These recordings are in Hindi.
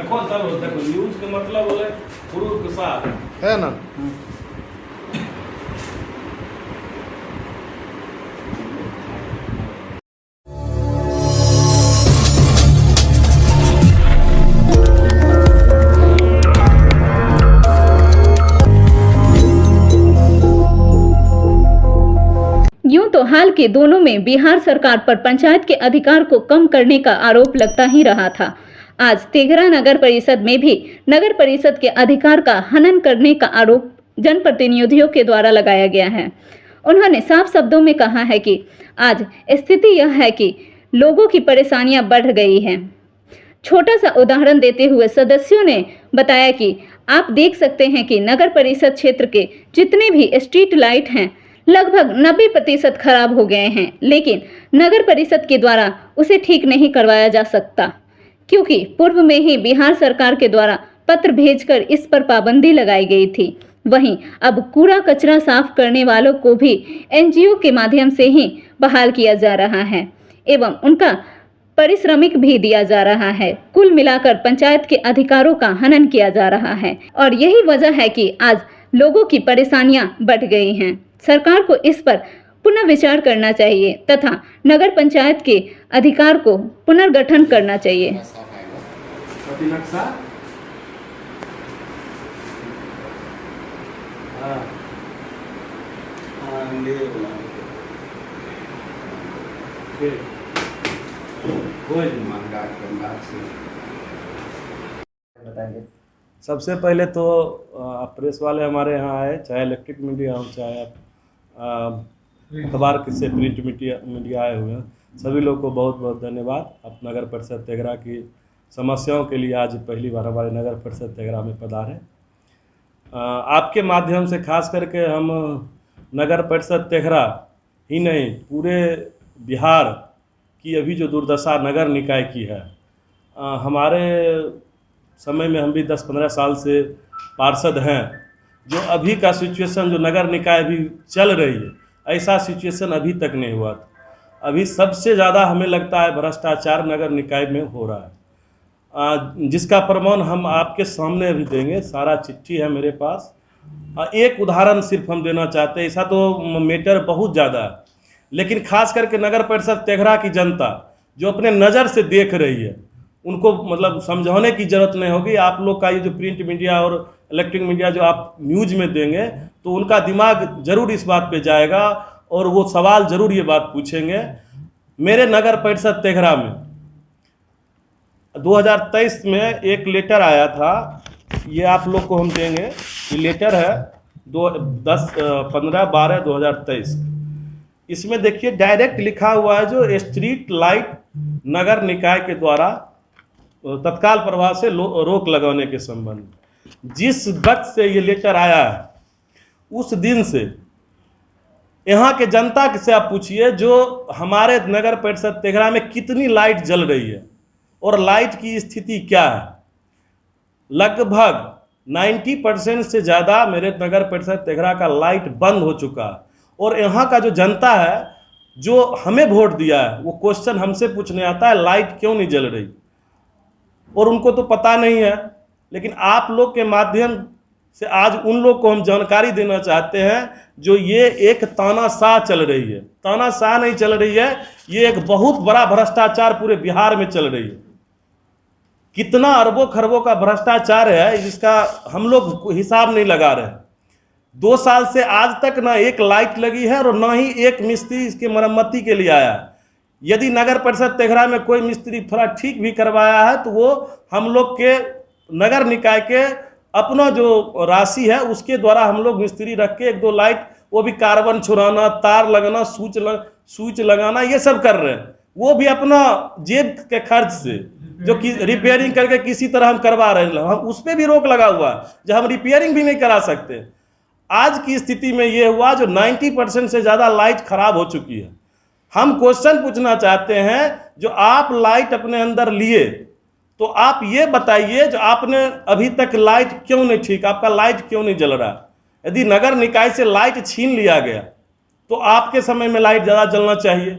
कौन सा होता है न्यूज का मतलब बोले पूर्व के साथ है ना। यूं तो हाल के दोनों में बिहार सरकार पर पंचायत के अधिकार को कम करने का आरोप लगता ही रहा था। आज तेघरा नगर परिषद में भी नगर परिषद के अधिकार का हनन करने का आरोप जनप्रतिनिधियों के द्वारा लगाया गया है। उन्होंने साफ शब्दों में कहा है कि आज स्थिति यह है कि लोगों की परेशानियां बढ़ गई हैं। छोटा सा उदाहरण देते हुए सदस्यों ने बताया कि आप देख सकते हैं कि नगर परिषद क्षेत्र के जितने भी स्ट्रीट लाइट हैं लगभग 90% खराब हो गए हैं, लेकिन नगर परिषद के द्वारा उसे ठीक नहीं करवाया जा सकता, क्योंकि पूर्व में ही बिहार सरकार के द्वारा पत्र भेजकर इस पर पाबंदी लगाई गई थी। वहीं अब कूड़ा कचरा साफ करने वालों को भी एनजीओ के माध्यम से ही बहाल किया जा रहा है एवं उनका पारिश्रमिक भी दिया जा रहा है। कुल मिलाकर पंचायत के अधिकारों का हनन किया जा रहा है और यही वजह है कि आज लोगों की परेशानियां बढ़ गई हैं। सरकार को इस पर पुनः विचार करना चाहिए तथा नगर पंचायत के अधिकार को पुनर्गठन करना चाहिए। सबसे पहले तो आप प्रेस वाले हमारे यहाँ आए, चाहे इलेक्ट्रिक मीडिया हो चाहे आप अखबार से प्रिंट मीडिया आए हुए हैं, सभी लोग को बहुत बहुत धन्यवाद। आप नगर परिषद तेघरा की समस्याओं के लिए आज पहली बार हमारे नगर परिषद तेघरा में पधारे। आपके माध्यम से खास करके हम नगर परिषद तेघरा ही नहीं पूरे बिहार की अभी जो दुर्दशा नगर निकाय की है, हमारे समय में हम भी 10-15 साल से पार्षद हैं, जो अभी का सिचुएशन जो नगर निकाय अभी चल रही है, ऐसा सिचुएशन अभी तक नहीं हुआ था। अभी सबसे ज़्यादा हमें लगता है भ्रष्टाचार नगर निकाय में हो रहा है, जिसका प्रमाण हम आपके सामने अभी देंगे। सारा चिट्ठी है मेरे पास। एक उदाहरण सिर्फ हम देना चाहते हैं, ऐसा तो मैटर बहुत ज़्यादा है, लेकिन खास करके नगर परिषद तेघरा की जनता जो अपने नज़र से देख रही है, उनको मतलब समझाने की ज़रूरत नहीं होगी। आप लोग का ये जो प्रिंट मीडिया और इलेक्ट्रिक मीडिया जो आप न्यूज़ में देंगे तो उनका दिमाग ज़रूर इस बात पे जाएगा और वो सवाल ज़रूर ये बात पूछेंगे। मेरे नगर परिषद तेघरा में 2023 में एक लेटर आया था, ये आप लोग को हम देंगे। ये लेटर है 15/12/2023। इसमें देखिए डायरेक्ट लिखा हुआ है जो स्ट्रीट लाइट नगर निकाय के द्वारा तत्काल प्रभाव से रोक लगाने के संबंध में। जिस वक्त से ये लेटर आया है उस दिन से यहाँ के जनता से आप पूछिए जो हमारे नगर परिषद तेघरा में कितनी लाइट जल रही है और लाइट की स्थिति क्या है। लगभग 90% से ज़्यादा मेरे नगर परिषद तेघरा का लाइट बंद हो चुका है और यहाँ का जो जनता है जो हमें वोट दिया है वो क्वेश्चन हमसे पूछने आता है लाइट क्यों नहीं जल रही, और उनको तो पता नहीं है। लेकिन आप लोग के माध्यम से आज उन लोग को हम जानकारी देना चाहते हैं जो ये एक तानाशाह चल रही है। तानाशाह नहीं चल रही है, ये एक बहुत बड़ा भ्रष्टाचार पूरे बिहार में चल रही है। कितना अरबों खरबों का भ्रष्टाचार है जिसका हम लोग हिसाब नहीं लगा रहे। 2 साल से आज तक ना एक लाइट लगी है और ना ही एक मिस्त्री इसके मरम्मती के लिए आया है। यदि नगर परिषद तेघरा में कोई मिस्त्री थोड़ा ठीक भी करवाया है तो वो हम लोग के नगर निकाय के अपना जो राशि है उसके द्वारा हम लोग मिस्त्री रख के 1-2 लाइट, वो भी कार्बन छुड़ाना, तार लगाना, स्विच लगाना, ये सब कर रहे हैं। वो भी अपना जेब के खर्च से जो कि रिपेयरिंग करके किसी तरह हम करवा रहे हैं। हम उस पर भी रोक लगा हुआ है जो हम रिपेयरिंग भी नहीं करा सकते। आज की स्थिति में ये हुआ जो 90% से ज़्यादा लाइट खराब हो चुकी है। हम क्वेश्चन पूछना चाहते हैं जो आप लाइट अपने अंदर लिए तो आप ये बताइए जो आपने अभी तक लाइट क्यों नहीं ठीक, आपका लाइट क्यों नहीं जल रहा। यदि नगर निकाय से लाइट छीन लिया गया तो आपके समय में लाइट ज़्यादा जलना चाहिए।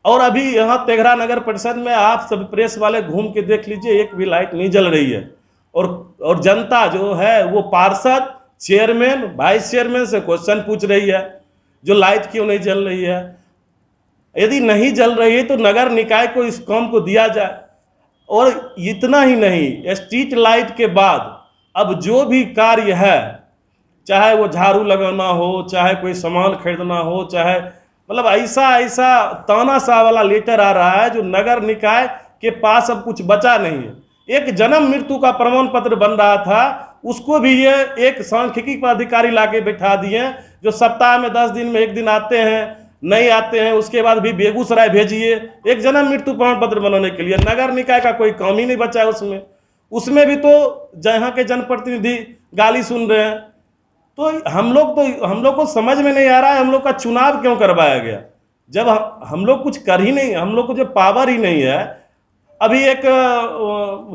और अभी यहाँ तेघरा नगर परिषद में आप सब प्रेस वाले घूम के देख लीजिए, एक भी लाइट नहीं जल रही है। और जनता जो है वो पार्षद, चेयरमैन, वाइस चेयरमैन से क्वेश्चन पूछ रही है जो लाइट क्यों नहीं जल रही है। यदि नहीं जल रही है तो नगर निकाय को इस काम को दिया जाए। और इतना ही नहीं, स्ट्रीट लाइट के बाद अब जो भी कार्य है, चाहे वो झाड़ू लगाना हो, चाहे कोई सामान खरीदना हो, चाहे मतलब ऐसा तानाशाह वाला लेटर आ रहा है जो नगर निकाय के पास अब कुछ बचा नहीं है। एक जन्म मृत्यु का प्रमाण पत्र बन रहा था, उसको भी ये एक सांख्यिकी पदाधिकारी लाके बैठा दिए जो सप्ताह में 10 दिन में एक दिन आते हैं, नहीं आते हैं, उसके बाद भी बेगूसराय भेजिए एक जन्म मृत्यु प्रमाण पत्र बनाने के लिए। नगर निकाय का कोई काम ही नहीं बचा है उसमें भी तो यहाँ के जनप्रतिनिधि गाली सुन रहे हैं। तो हम लोग को समझ में नहीं आ रहा है हम लोग का चुनाव क्यों करवाया गया, जब हम लोग कुछ कर ही नहीं, हम लोग को जो पावर ही नहीं है। अभी एक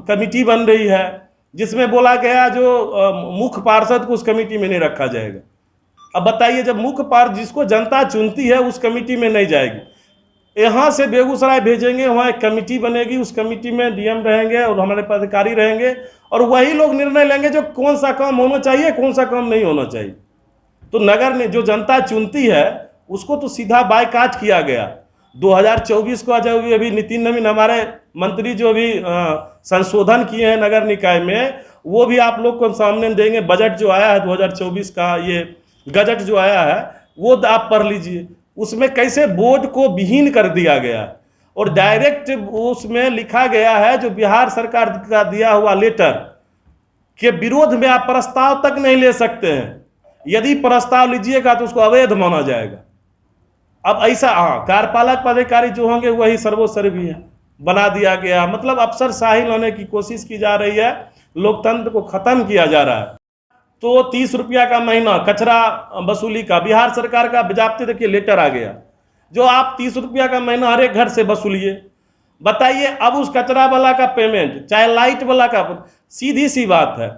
कमेटी बन रही है जिसमें बोला गया जो मुख्य पार्षद को उस कमेटी में नहीं रखा जाएगा। अब बताइए, जब मुख्य पार्षद जिसको जनता चुनती है उस कमेटी में नहीं जाएगी, यहाँ से बेगूसराय भेजेंगे, वहाँ एक कमेटी बनेगी, उस कमेटी में डीएम रहेंगे और हमारे पदाधिकारी रहेंगे और वही लोग निर्णय लेंगे जो कौन सा काम होना चाहिए, कौन सा काम नहीं होना चाहिए। तो नगर ने जो जनता चुनती है उसको तो सीधा बायकाट किया गया। 2024 को जो अभी नितिन नवीन हमारे मंत्री जो अभी संशोधन किए हैं नगर निकाय में, वो भी आप लोग को सामने देंगे। बजट जो आया है 2024 का, ये गजट जो आया है वो आप पढ़ लीजिए। उसमें कैसे बोर्ड को विहीन कर दिया गया और डायरेक्ट उसमें लिखा गया है जो बिहार सरकार का दिया हुआ लेटर के विरोध में आप प्रस्ताव तक नहीं ले सकते हैं। यदि प्रस्ताव लीजिएगा तो उसको अवैध माना जाएगा। अब ऐसा कार्यपालक पदाधिकारी जो होंगे वही सर्वोपरि है, बना दिया गया। मतलब अफसरशाही लाने की कोशिश की जा रही है, लोकतंत्र को खत्म किया जा रहा है। तो 30 रुपया का महीना कचरा वसूली का बिहार सरकार का बाज़ाब्ते देखिए लेटर आ गया जो आप 30 रुपया का महीना हर एक घर से वसूलिए। बताइए, अब उस कचरा वाला का पेमेंट, चाहे लाइट वाला का, सीधी सी बात है,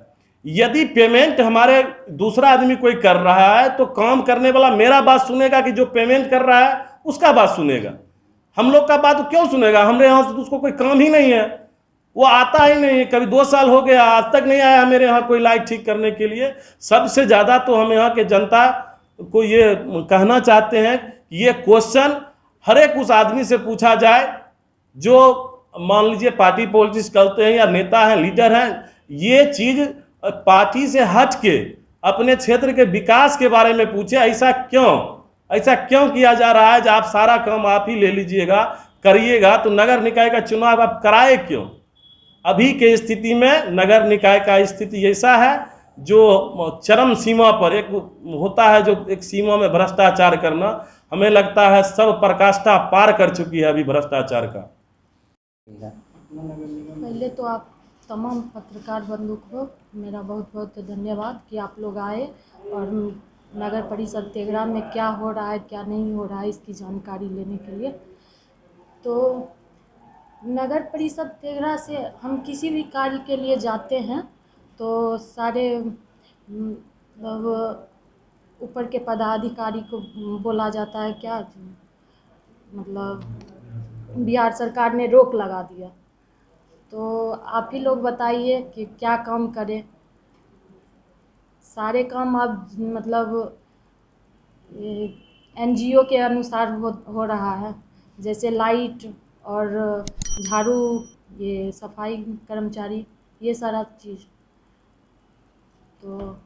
यदि पेमेंट हमारे दूसरा आदमी कोई कर रहा है तो काम करने वाला मेरा बात सुनेगा कि जो पेमेंट कर रहा है उसका बात सुनेगा। हम लोग का बात क्यों सुनेगा? हमारे यहाँ से तो उसको कोई काम ही नहीं है, वो आता ही नहीं है। कभी 2 साल हो गया आज तक नहीं आया मेरे यहाँ कोई लाइट ठीक करने के लिए। सबसे ज़्यादा तो हम यहाँ के जनता को ये कहना चाहते हैं कि ये क्वेश्चन हर एक उस आदमी से पूछा जाए जो मान लीजिए पार्टी पॉलिटिक्स करते हैं या नेता हैं, लीडर हैं। ये चीज़ पार्टी से हट के अपने क्षेत्र के विकास के बारे में पूछे। ऐसा क्यों किया जा रहा है? जब आप सारा काम आप ही ले लीजिएगा, करिएगा, तो नगर निकाय का चुनाव आप कराए क्यों? अभी के स्थिति में नगर निकाय का स्थिति ऐसा है जो चरम सीमा पर एक होता है, जो एक सीमा में भ्रष्टाचार करना, हमें लगता है सब पराकाष्ठा पार कर चुकी है अभी भ्रष्टाचार का। पहले तो आप तमाम पत्रकार बंधु को मेरा बहुत बहुत धन्यवाद कि आप लोग आए और नगर परिषद तेघरा में क्या हो रहा है क्या नहीं हो रहा है इसकी जानकारी लेने के लिए। तो नगर परिषद तेघरा से हम किसी भी कार्य के लिए जाते हैं तो सारे मतलब ऊपर के पदाधिकारी को बोला जाता है क्या, मतलब बिहार सरकार ने रोक लगा दिया। तो आप ही लोग बताइए कि क्या काम करें। सारे काम अब मतलब एनजीओ के अनुसार हो रहा है, जैसे लाइट और झाड़ू, ये सफाई कर्मचारी, ये सारा चीज़। तो